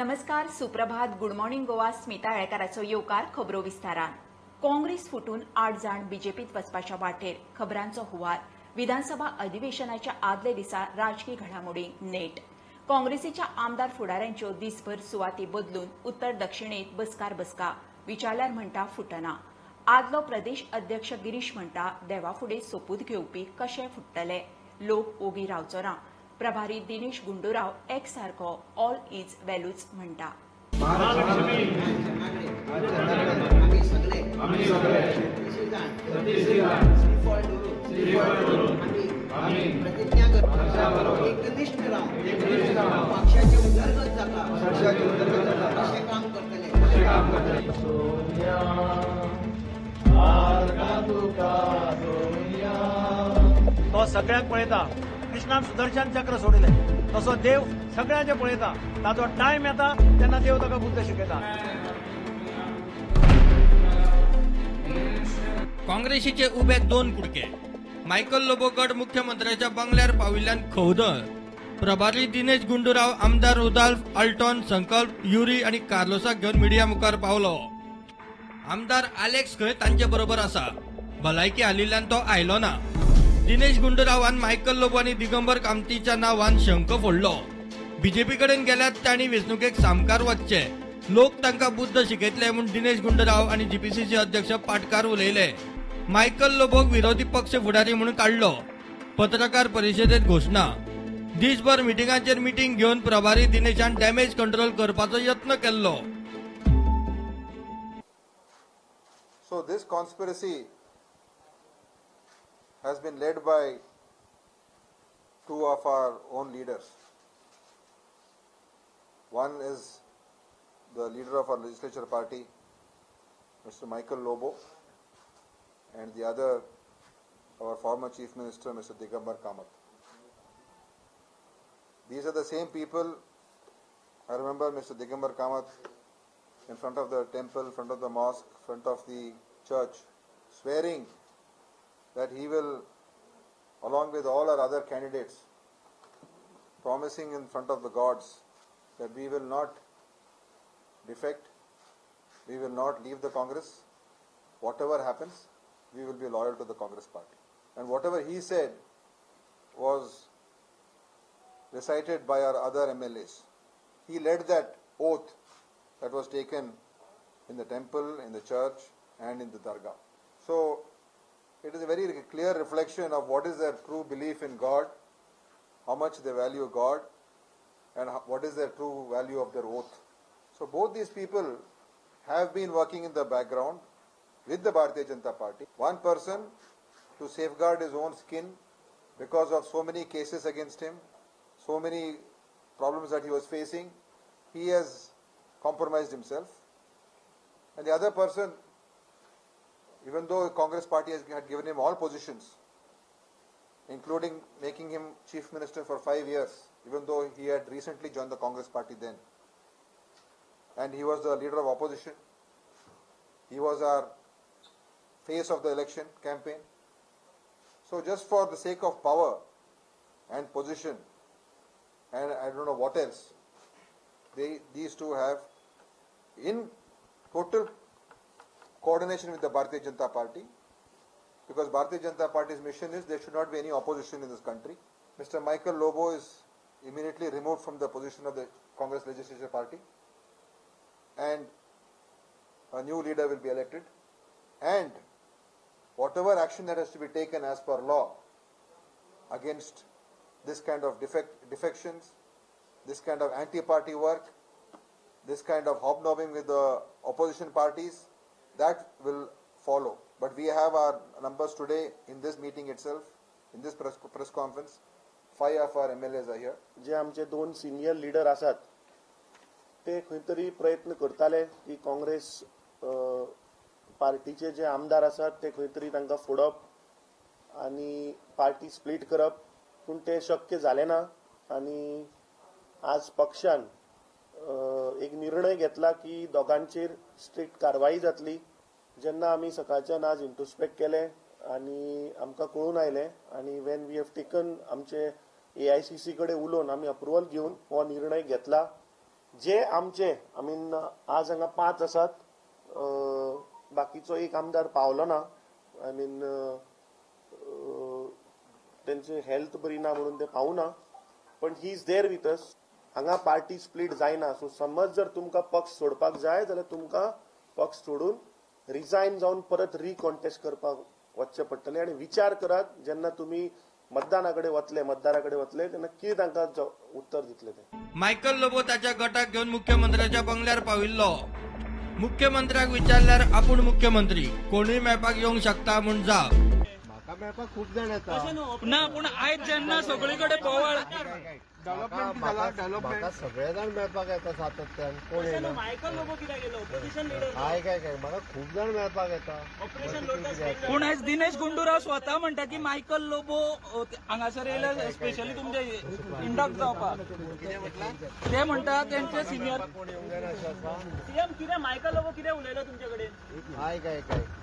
नमस्कार, सुप्रभात, good morning Goa. Smita येळकाराचो येवकार खबरो विस्तारान. काँग्रेस फुटून 8 जाण बीजेपीत वचपाच्या वाटेर खबरांचो हुवार. विधानसभा अधिवेशनाच्या आदले दिसा राजकी घडामोडी नेट. काँग्रेसीच्या आमदार फुडाऱ्यांच्यो दिसभर सुवाती बदलून उत्तर दक्षिणेत बसका विचारल्यार म्हणटा फुटना. आदलो प्रदेश अध्यक्ष गिरीश म्हणटा देवाफुडें सोपूत घेवपी कशे फुट्टले, लोक ओगी रावचो ना. प्रभारी दिनेश गुंडूराव एक सारको ऑल इज वेलूच म्हणटा. तो सगळ्यांक पळयता. कृष्णान सुदर्शन चक्र सोडिले तसो देव सगळ्यांचे पळयता. ताचो टायम येता तेन्ना देव ताका बुद्ध शिकयता. काँग्रेसीचे उबे 2 कुडके. मायकल लोबो गट मुख्यमंत्र्याच्या बंगल्यार पाविल्ल्यान खवदळ. प्रभारी दिनेश गुंडूराव आमदार रुदाल्फ आल्टॉन, संकल्प, युरी आणि कार्लोसाक घेऊन मिडिया मुखार पावलो. आमदार आलेक्स खंय तांचे बरोबर आसा. भलायकी हालिल्ल्यान तो आयलो ना. दिनेश गुंडूरावान मायकल लोबो आणि दिगंबर कामतीच्या नावान शंख फोडलो. बीजेपी कडेन गेल्यात तांणी वेंचणुकेक सामकार वचचे. लोक तांकां बुद्ध शिकयतले म्हूण दिनेश गुंडूराव आणि जीपीसीसी अध्यक्ष पाटकार उलयले. मायकल लोबोक विरोधी पक्ष फुडारी म्हणून काढलो. पत्रकार परिशदेत घोषणा. दिसभर मिटिंगांचेर मिटिंग घेवन प्रभारी दिनेशान डॅमेज कंट्रोल करपाचो यत्न केल्लो. So this conspiracy has been led by 2 of our own leaders. One is the leader of our legislature party, Mr. Michael Lobo, and the other, our former Chief Minister, Mr. Digambar Kamath. These are the same people. I remember Mr. Digambar Kamath in front of the temple, in front of the mosque, in front of the church, swearing that he will, along with all our other candidates, promising in front of the gods that we will not defect, we will not leave the Congress. Whatever happens, we will be loyal to the Congress party. And whatever he said was recited by our other MLAs. He led that oath that was taken in the temple, in the church, and in the dargah. So it is a very clear reflection of what is their true belief in God, how much they value God, and what is their true value of their oath. So both these people have been working in the background with the Bharatiya Janata Party. One person to safeguard his own skin because of so many cases against him, so many problems that he was facing, he has compromised himself. And the other person, even though the Congress party had given him all positions, including making him chief minister for 5 years, even though he had recently joined the Congress party then, and he was the leader of opposition, he was our face of the election campaign. So just for the sake of power and position, and I don't know what else, these two have, in total coordination with the Bharatiya Janata Party, because Bharatiya Janata Party's mission is there should not be any opposition in this country. Mr. Michael Lobo is immediately removed from the position of the Congress Legislature Party, and a new leader will be elected, and whatever action that has to be taken as per law against this kind of defections, this kind of anti-party work, this kind of hobnobbing with the opposition parties, that will follow. But we have our numbers today in this meeting itself, in this press conference. 5 of our MLAs are here. जे आमचे 2 senior leader आसात ते खंय तरी प्रयत्न करताले की काँग्रेस पार्टीचे जे आमदार आसात ते खंय तरी तांकां फोडप आनी पार्टी स्प्लिट करप, पूण ते शक्य जालें ना. आनी आज पक्षान एक निर्णय घेतला की दोगांचेर स्ट्रिक्ट कारवाई जातली. जेन्ना आमी सकाळच्यान आज इंट्रोस्पेक्ट केले आनी आमकां कळून आयलें आनी वेन वी हॅव टेकन आमचे AICC कडे उलोवन आमी अप्रुवल घेवन हो निर्णय घेतला जे आमचे आय मीन आज हांगा 5 आसात, बाकीचो एक आमदार पावलो ना. आय मीन त्यांची हेल्थ बरी ना म्हणून ते पावना, पण he is there with us. हांगा पार्टी स्प्लीट जायना. सो समज जर तुमकां पक्ष सोडपाक जाय जाल्यार तुमकां पक्ष सोडून रिजायन जावन परत रिकॉन्टेस्ट करपाक वचचें पडटलें. आनी विचार करात जेन्ना तुमी मतदाराकडे वतले तेन्ना कितें तांकां उत्तर दितले ते. मायकल लोबो ताच्या गटाक घेऊन मुख्यमंत्र्याच्या बंगल्यार पाविल्लो. मुख्यमंत्र्याक विचारल्यार आपूण मुख्यमंत्री, कोणूय मेळपाक येवंक शकता म्हूण जाप. म्हाका मेळपाक खूब जाण येता. ना पूण आयज जेन्ना सगळे कडेन बोवाळ म्हाका सगळे जाण मेळपाक येता सातत्यान. कोण येना काय म्हाका खूब जाण मेळपाक येता. पूण आयज दिनेश गुंडूराव स्वता म्हणटा की मायकल लोबो हांगासर येयला स्पेशली तुमचे इंडक्ट जावपाक. ते म्हणटा तेंचे सिनियर सीएम कितें मायकल लोबो कितें उलयलो तुमचे कडेन. काय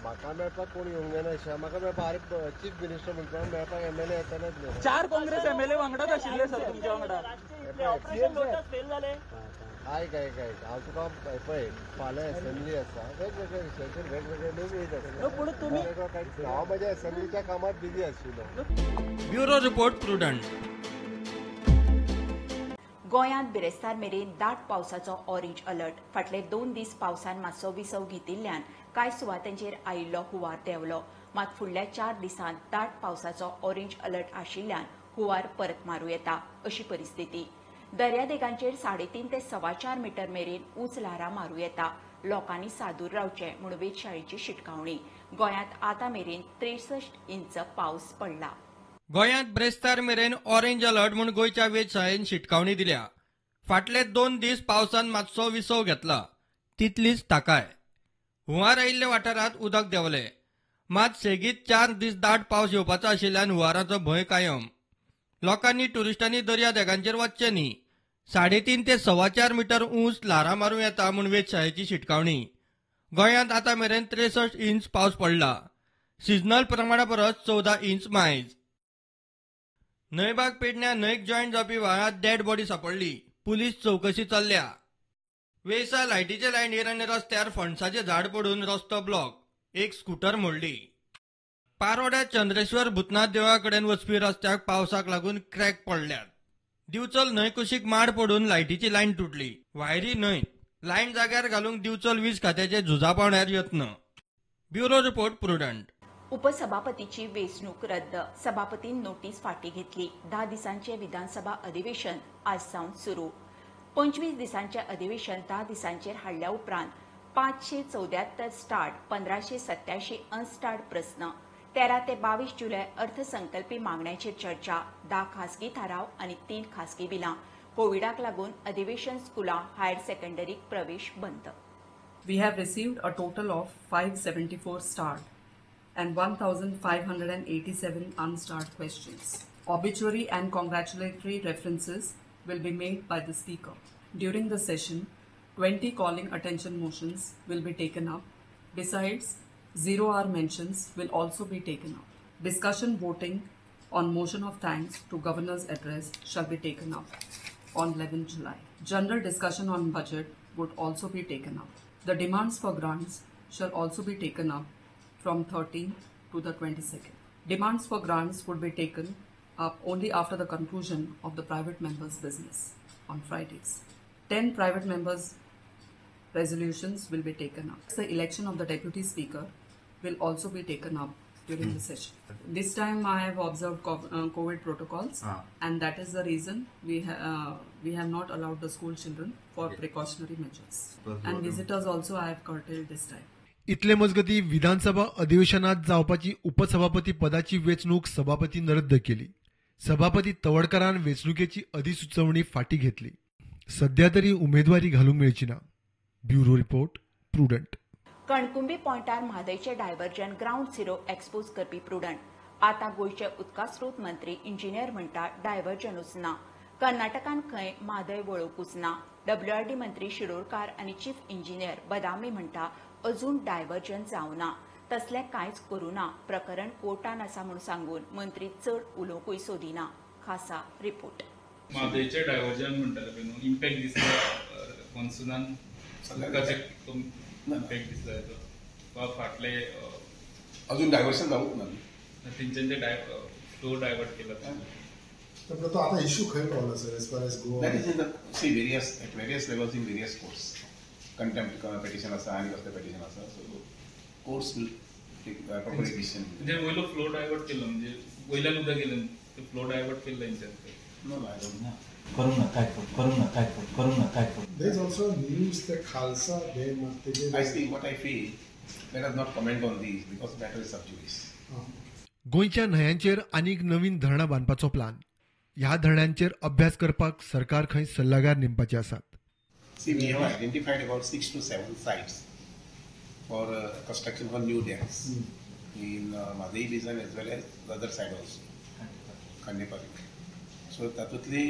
म्हाका मेळपाक कोण येवंक जायना अशें. म्हाका मेळपाक चीफ मिनिस्टर म्हणटा मेळपाक एमएलए येतानाच. 4 काँग्रेस एमएलए वांगडाच आशिल्ले सर तुमच्या वांगडा. काय हांव तुका पळय फाल्यां असेंब्ली आसा, वेगवेगळ्या विशयाचेर वेगवेगळे लोक येत आसता. हांव म्हज्या असेंब्लीच्या कामात बिजी आशिल्लो. Bureau report prudent. गोंयांत बिरेस्तार मेरेन दाट पावसाचो ऑरेंज अलर्ट. फाटले 2 दीस पावसान मातसो विसव घेतिल्ल्यान कांय सुवातांचेर आयिल्लो हुंवार देंवलो. मात फुडल्या 4 दिसांत दाट पावसाचो ऑरेंज अलर्ट आशिल्ल्यान हुंवार परत मारूं येता अशी परिस्थिती. दर्यादेगांचेर 3.5 ते 4.25 मीटर मेरेन उंच ल्हारां मारूं येता. लोकांनी सादूर रावचे म्हूण वेधशाळेची शिटकावणी. गोंयांत आतां मेरेन 63 इंच पावस पडला. गोंयांत ब्रेस्तार मेरेन ऑरेंज अलर्ट म्हूण गोंयच्या वेधशाळेन शिटकावणी दिल्या. फाटले 2 दीस पावसान मातसो विसव घेतला, तितलीच ताकाय. हुंवार आयिल्ल्या वाठारांत उदक देंवले. मात सेगीत 4 दीस दाट पावस येवपाचो आशिल्ल्यान हुंवाराचो भंय कायम. लोकांनी टुरिस्टांनी दर्यादेगांचेर वचचें न्ही. 3.5 ते 4.25 मीटर उंच ल्हारां मारूं येता म्हूण वेधशाळेची शिटकावणी. गोंयांत आतां मेरेन 63 इंच पावस पडला. सिजनल प्रमाणा परस 14 इंच मायज. न्हयबाग पेडण्या न्हंयक जॉयंट जावपी व्हाळांत डेड बॉडी सापडली. पुलीस चवकशी चल्ल्या. वेसा लायटीचे लायनीर आनी रस्त्यार फणसाचें झाड पडून रस्तो ब्लॉक. एक स्कूटर मोडली. पारोड्या चंद्रेश्वर भूतनाथ देवळा कडेन वचपी रस्त्याक पावसाक लागून क्रॅक पडल्यात. दिवचल न्हंय कुशीक माड पडून लायटीची लायन तुटली. वायरी न्हय. लायन जाग्यार घालूंक दिवचल वीज खात्याचे झुजापावण्यार यत्न. Bureau report prudent. उपसभापतीची वेंचणूक रद्द. सभापतीन नोटीस फाटीं घेतली. 10 दिसांचे विधानसभा अधिवेशन आज सावन सुरू. 25 दिसांचे अधिवेशन 10 दिसांचेर हाडल्या उपरांत 574 स्टार्ट, 1587 अनस्टार्ट प्रस्न. 13 ते 22 जुलय अर्थसंकल्पी मागण्यांचेर चर्चा. 10 खासगी थाराव आनी 3 खासगी बिलां. कोविडाक लागून अधिवेशन स्कुलां हायर सेकंडरीक प्रवेश बंद. We have received a total of 574 start and 1,587 unstarred questions. Obituary and congratulatory references will be made by the Speaker. During the session, 20 calling attention motions will be taken up. Besides, 0-hour mentions will also be taken up. Discussion voting on motion of thanks to Governor's address shall be taken up on 11 July. General discussion on budget would also be taken up. The demands for grants shall also be taken up from 13th to the 22nd. Demands for grants would be taken up only after the conclusion of the private members' business on Fridays. 10 private members' resolutions will be taken up. The election of the Deputy Speaker will also be taken up during the session. This time I have observed COVID protocols and that is the reason we have not allowed the school children for precautionary measures. And visitors also I have curtailed this time. इतले मजगती विधानसभा अधिवेशनात जावपाची उपसभापती पदाची वेंचणूक सभापतीन रद्द केली. सभापती तवडकरान वेंचणुकेची अधिसुचोवणी फाटीं घेतली. सध्या तरी उमेदवारी घालूंक मेळची ना. Bureau report Prudent. कणकुंबी पॉइंटार म्हादयचे डायव्हर्जन ग्राउंड झिरो एक्सपोज करपी प्रुडंट. आतां गोंयचे उदका स्रोत मंत्री इंजिनियर म्हणटा डायव्हर्जनूच ना. कर्नाटकान खंय म्हादय वळोवंकूच ना. WRD मंत्री शिरोडकार आनी चीफ इंजिनियर बदामी म्हणटा अजून डायव्हर्जन जावना. तसलें कांयच करूना. प्रकरण कोर्टान आसा म्हूण सांगून मंत्री चड उलोवंकूय सोदिना. खासा रिपोर्ट. म्हादयचे डायव्हर्जन म्हणटाले पळय न्हू, इम्पॅक्ट दिसता मनसुनान इम्पॅक्ट दिसता येतो फाटले अजून डायव्हर्शन जाऊक ना तेंच्यांचे फ्लो डायवर्ट केला तो आता इश्यू खंय पावला sir as far as Goa that is in the see various levels in various courts contempt petition आसा आनी कसले पेटिशन आसा so courts will take proper decision म्हणजे वयलो फ्लो डायवर्ट केलो म्हणजे वयल्यान उदक गेलें ते फ्लो डायवर्ट केल्लो तेंच्यान no I don't know there is also news that Khalsa Dam I see what I feel. Let us not comment on these because the matter is sub judice. गोंयच्या न्हंयांचेर आनीक नवीन धरणां बांदपाचो प्लान. ह्या धरणांचेर अभ्यास करपाक सरकार खंय सल्लागार नेमपाचे आसात. See, we have identified about 6 to 7 sites for construction for new dams in Madhai Basin as well as the other side also, Kandepari. So, तातूंतली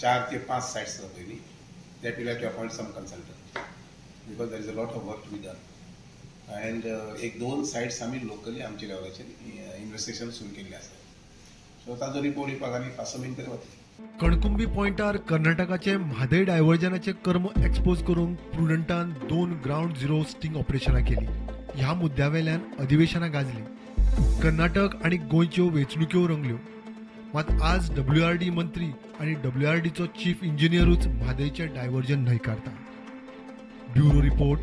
4 ते 5 sites are really that will have to appoint some consultant because there is a lot of work to be done. And एक 2 sites आम्ही locally आमच्या लेवलाचेर investigation सुरू केल्ले आसा. So ताजो report येवपाक आनी 5 मिनटां वतली. कणकुंबी पॉइंटार कर्नाटकाचे म्हादय डायव्हर्जनाचे कर्म एक्सपोज करून प्रुडंटान 2 ग्राउंड झिरो स्टिंग ऑपरेशनां केली. ह्या मुद्द्यावेल्यान अधिवेशनां गाजली. कर्नाटक आणि गोंयच्यो वेंचणुक्यो रंगल्यो. मात आज WRD मंत्री आणि WRDचो चीफ इंजिनियरूच म्हादयचे डायव्हर्जन न्हयकारता. Bureau report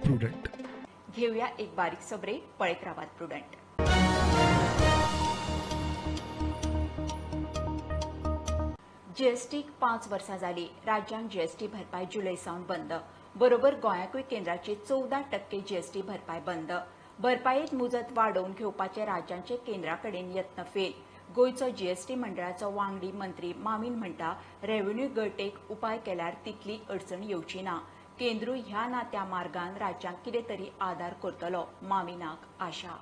Prudent. घेऊया एक बारीकसो ब्रेक. पळयत रावात प्रुडंट. जीएसटीक 5 वर्सां जाली. राज्यांक जीएसटी भरपाय जुलय सावन बंद. बरोबर गोंयाकूय केंद्राची 14% जीएसटी भरपाय बंद. भरपायेत मुजत वाडोवन घेवपाचे राज्यांचे केंद्राकडेन यत्न फेल. गोंयचो जीएसटी मंडळाचो वांगडी मंत्री मामीन म्हणटा रेव्हेन्यू गटेक उपाय केल्यार तितली अडचण येवची ना. केंद्रूय ह्या नात्या मार्गान राज्यांक कितें तरी आदार करतलो. मामीनाक आशा.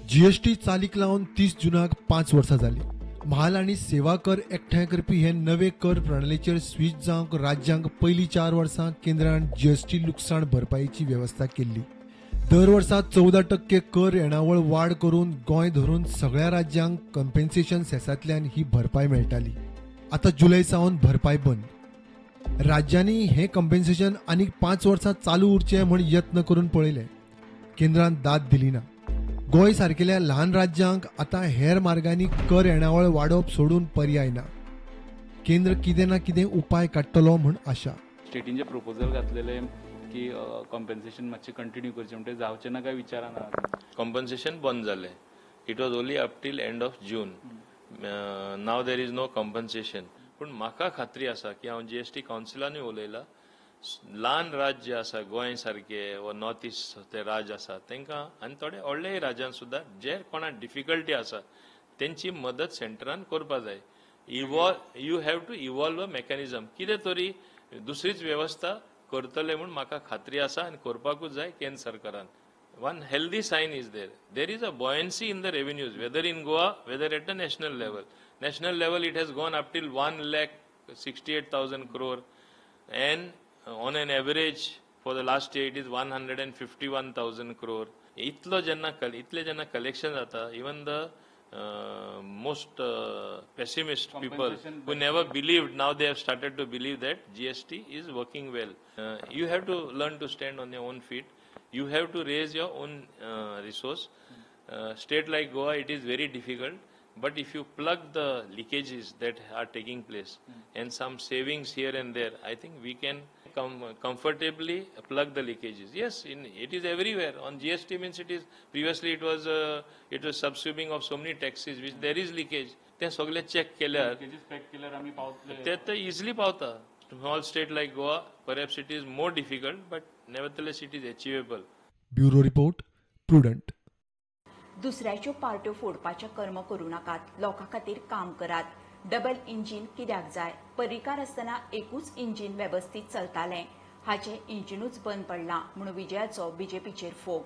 जीएसटी चालीक लावन 30 जुनाक 5 वर्सां जाली. म्हाल आनी सेवा कर एकठांय करपी हे नवे कर प्रणालीचेर स्विच जावंक राज्यांक पयलीं 4 वर्सां केंद्रान जीएसटी लुकसाण भरपायेची व्यवस्था केल्ली. दर वर्सा 14% कर येणावळ वाड करून गोंय धरून सगळ्या राज्यांक कंपेन्सेशन सेसांतल्यान ही भरपाय मेळटाली. आतां जुलय सावन भरपाय बंद. राज्यांनी हे कंपेन्सेशन आनीक 5 वर्सां चालू उरचे म्हूण यत्न करून पळयले. केंद्रान दाद दिली ना. गोंय सारकेल्या ल्हान राज्यांक आतां हेर मार्गांनी कर येणावळ वाडोवप सोडून पर्याय ना. केंद्र कितें ना कितें उपाय काडटलो म्हूण आशा. स्टेटींचे प्रपोजल घातलेले की कॉम्पेन्सेशन मातशें कंटिन्यू करचें म्हणजे जावचें ना काय विचाराना. कॉम्पेन्सेशन बंद जालें. It was only up till end of June. Now there is no compensation. पूण म्हाका खात्री आसा की हांव जीएसटी कावन्सिलानूय उलयलां. ल्हान राज्य जे आसा गोंय सारके वा नॉर्थ इस्ट ते राज्य आसा तांकां आनी थोडे व्हडले राज्यान सुद्दां जे कोणाक डिफिकल्टी आसा तेंची मदत सेंटरान करपा जाय. You have to evolve a mechanism. कितें तरी दुसरीच व्यवस्था करतले म्हूण म्हाका खात्री आसा आनी करपाकूच जाय केंद्र सरकारान. One healthy sign is there. There is a buoyancy in the revenues, whether in Goa, whether at the national level. National level, it has gone up till 1,68,000 crore, and on an average for the last year, it is 151,000 crore. Itle jenna collection jata, even the most pessimist people who never believed, now they have started to believe that GST is working well. You have to learn to stand on your own feet. You have to raise your own resource. State like Goa, it is very difficult. But if you plug the leakages that are taking place and some savings here and there, I think we can comfortably plug the leakages. Yes, it is everywhere. On GST means it is, previously it was subsuming of so many taxes which there is leakage. ते सगळे check केल्यार ते easily पावता. Small state like Goa, perhaps it is more difficult, but nevertheless it is achievable. Bureau report, prudent. दुसऱ्याच्यो पार्ट्यो फोडपाचे कर्म करूं नाकात. लोकां खातीर काम करात. डबल इंजिन कित्याक जाय? परिकार आसतना एकूच इंजिन वेवस्थीत चलतालें. हाचें इंजिनूच बंद पडलां म्हूण विजयाचो बीजेपीचेर फोग.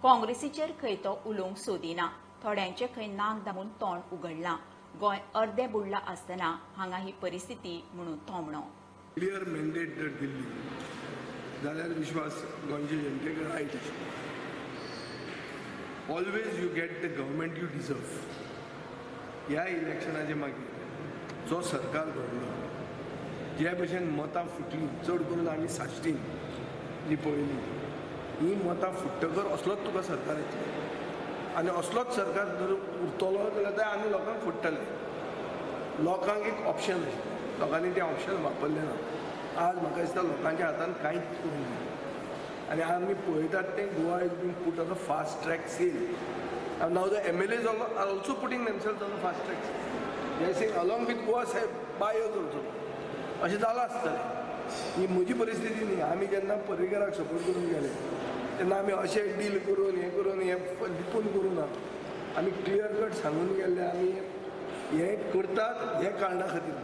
काँग्रेसीचेर खंय तो उलोवंक सोदिना. थोड्यांचे खंय नाक दामून तोंड उगडलां. गोंय अर्दें बुडलां आसतना हांगा ही परिस्थिती म्हणून थोमणो. क्लियर मॅन्डेट जर दिल्ली जाल्यार विश्वास गोंयचे जनतेक रायट आशिल्लो. Always you get the government you deserve. ह्या इलेक्शनाचे मागीर जो सरकार घडलो जे भशेन मतां फुटलीं चड करून आमी साश्टीन जी पळयली ही मतां फुट्टकर असलोच तुका सरकार येतलें आनी असलोच सरकार जर उरतलो जाल्यार आमी लोकांक फुट्टले लोकांक एक ऑप्शन आशिल्लें लोकांनी तें ऑप्शन वापरलें ना आज म्हाका दिसता लोकांच्या हातान कांयच करूंक ना आनी आमी पळयतात तें Goa is been put on a fast track sale and now the MLAs are also putting themselves on the fast track. They are saying along with Goa साहेब buy us also. अशें जालां आसतलें ही म्हजी परिस्थिती न्ही आमी जेन्ना पर्रीकराक सपोर्ट करून गेले तेन्ना आमी अशें डील करून हें लिपून करूं ना आमी क्लियर कट सांगून गेल्ले आमी हें करतात हे कारणा खातीर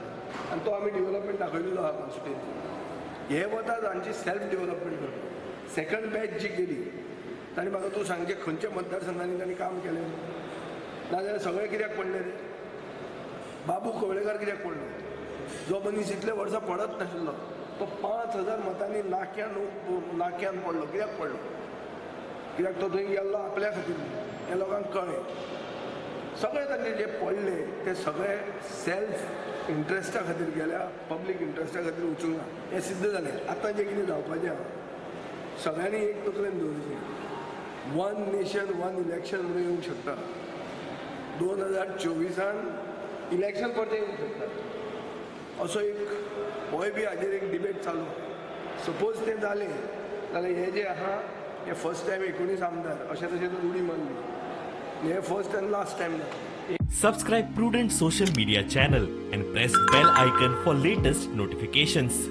आनी तो आमी डेव्हलपमेंट दाखयलेलो आहा कॉन्स्टिट्युएन्सी हे वता तांची सेल्फ डेव्हलपमेंट करता सेकंड बॅच जी गेली तांणी म्हाका तूं सांगचें खंयच्या मतदारसंघांनी तांणी काम केलें नाजाल्यार सगळे कित्याक पडले रे बाबू कवळेकार कित्याक पडलो जो मनीस इतले वर्सां पडत नाशिल्लो तो 5,000 मतांनी नाक्यान पडलो कित्याक पडलो कित्याक तो थंय गेल्लो आपल्या खातीर हें लोकांक कळ्ळें सगळे तांचे जे पडले ते सगळे सेल्फ इंट्रस्टा खातीर गेल्या पब्लीक इंट्रस्टा खातीर वचूंक ना हें सिद्ध जालें आतां जें कितें जावपाचें आहा सगळ्यांनी एक तकलेन दवरचें 1 नेशन 1 इलेक्शन म्हणून येवंक शकता 2024 इलेक्शन परतें येवंक शकता असो एक होय बी हाजेर एक डिबेट चालू सपोज तें जालें जाल्यार हे जे आहा हे फर्स्ट टायम 19 आमदार अशें तशें उडी मारली हे फर्स्ट एंड लास्ट टायम ना Subscribe Prudent social media channel and press bell icon for latest notifications.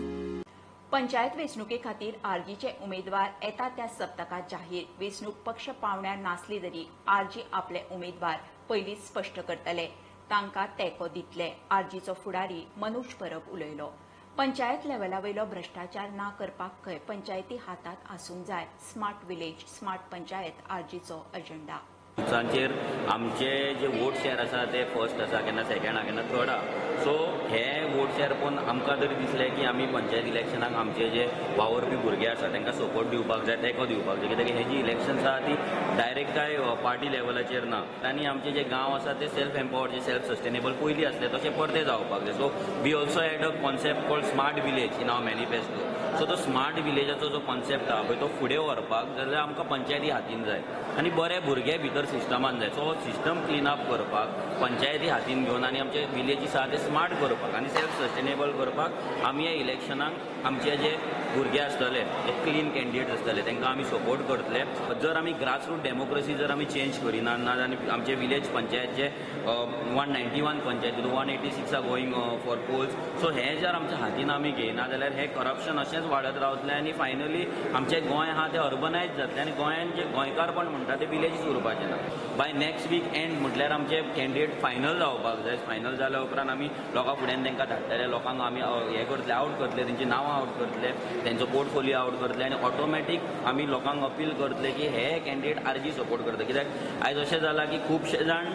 Panchayat वेंचणुके खातीर आरजीचे उमेदवार येता त्या सप्तकात जाहीर वेंचणूक पक्ष पावण्यार नासली तरी आरजी आपले उमेदवार पयलींच स्पश्ट करतले तांकां तेंको दितले आरजीचो फुडारी मनोज परब उलयलो पंचायत लेव्हलावयलो भ्रष्टाचार ना करपाक खंय पंचायती हातांत आसूंक जाय स्मार्ट विलेज स्मार्ट पंचायत आरजीचो अजेंडा बुथांचेर आमचे जे वोट शेअर आसा ते फर्स्ट आसा केन्ना सेकंड आहा केन्ना थर्ड आहा सो हे वोट शेअर पळोवन आमकां तरी दिसलें की आमी पंचायत इलेक्शनाक आमचे जे वावरपी भुरगे आसा तांकां सपोर्ट दिवपाक जाय तेंको दिवपाक जाय कित्याक हे जी इलेक्शन्स आहा ती डायरेक्ट काय पार्टी लेवलाचेर ना आनी आमचे जे गांव आसा ते सेल्फ एम्पावर्ड जे सेल्फ सस्टेनेबल पयलीं आसले तशें परते जावपाक जाय so we also had a concept called smart village in our manifesto so तो स्मार्ट विलेजाचो जो कॉन्सेप्ट आहा पळय तो फुडें व्हरपाक जाल्यार आमकां पंचायती हातीन जाय आनी बरे भुरगे भितर सिस्टमान जाय सो सिस्टम क्लीन अप करपाक पंचायती हातीन घेवन आनी आमचे विलेजीस आहा ते स्मार्ट करपाक आनी सेल्फ सस्टेनेबल करपाक आमी ह्या इलेक्शनाक आमचे जे भुरगे आसतले जे क्लीन कॅन्डिडेट आसतले तांकां आमी सपोर्ट करतले जर आमी ग्रासरूट डेमोक्रेसी जर आमी चेंज करिना आनी आमचे विलेज पंचायत जे 191 पंचायती 186 are going for polls so हे जर आमच्या हातीन आमी घेयना जाल्यार हे करप्शन अशेंच वाडत रावतलें आनी फायनली आमचें गोंय आहा तें अर्बनायज जातलें आनी गोंयान जे गोंयकारपण म्हणटा ते विलेजीस उरपाचें ना बाय नेक्स्ट वीक एंड म्हटल्यार आमचे कॅन्डिडेट फायनल जावपाक जाय फायनल जाल्या उपरांत आमी लोकां फुड्यान तांकां धाडटले लोकांक आमी हें करतले आवट करतले तेंची नांवां आवट करतले तेंचो पोर्टफोलियो आवट करतले आनी ऑटोमॅटीक आमी लोकांक अपील करतले की हे कॅन्डिडेट आरजी सपोर्ट करता कित्याक आयज अशें जालां की खुबशे जाण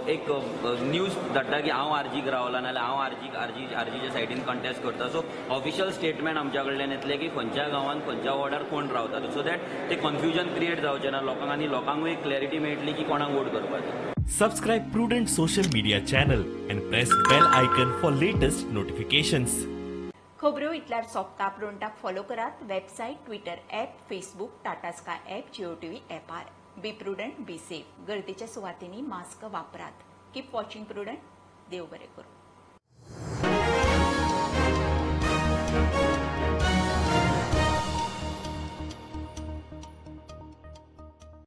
एक न्यूज धाडटा की हांव आरजीक रावला नाल्यार हांव आरजीच्या सायडीन कंटेस्ट करता सो ऑफिशियल स्टेटमेंट आमच्या कडल्यान येतले की खंयच्या गांवांत खंयच्या वॉर्डार कोण रावता सो दॅट ते कन्फ्युजन क्रिएट जावचें ना लोकांक आनी लोकांकूय क्लॅरिटी मेळटली की कोणाक वोट करपाचें Subscribe Prudent social media channel and press bell icon for latest notifications. खबरो इतल्यार सोंपता प्रुडंटाक फॉलो करात website Twitter app Facebook Tata Sky app Jio TV ॲपार बी प्रुडंट बी सेफ गर्दीच्या सुवातींनी मास्क वापरात कीप वॉचिंग प्रुडंट देव बरें करूं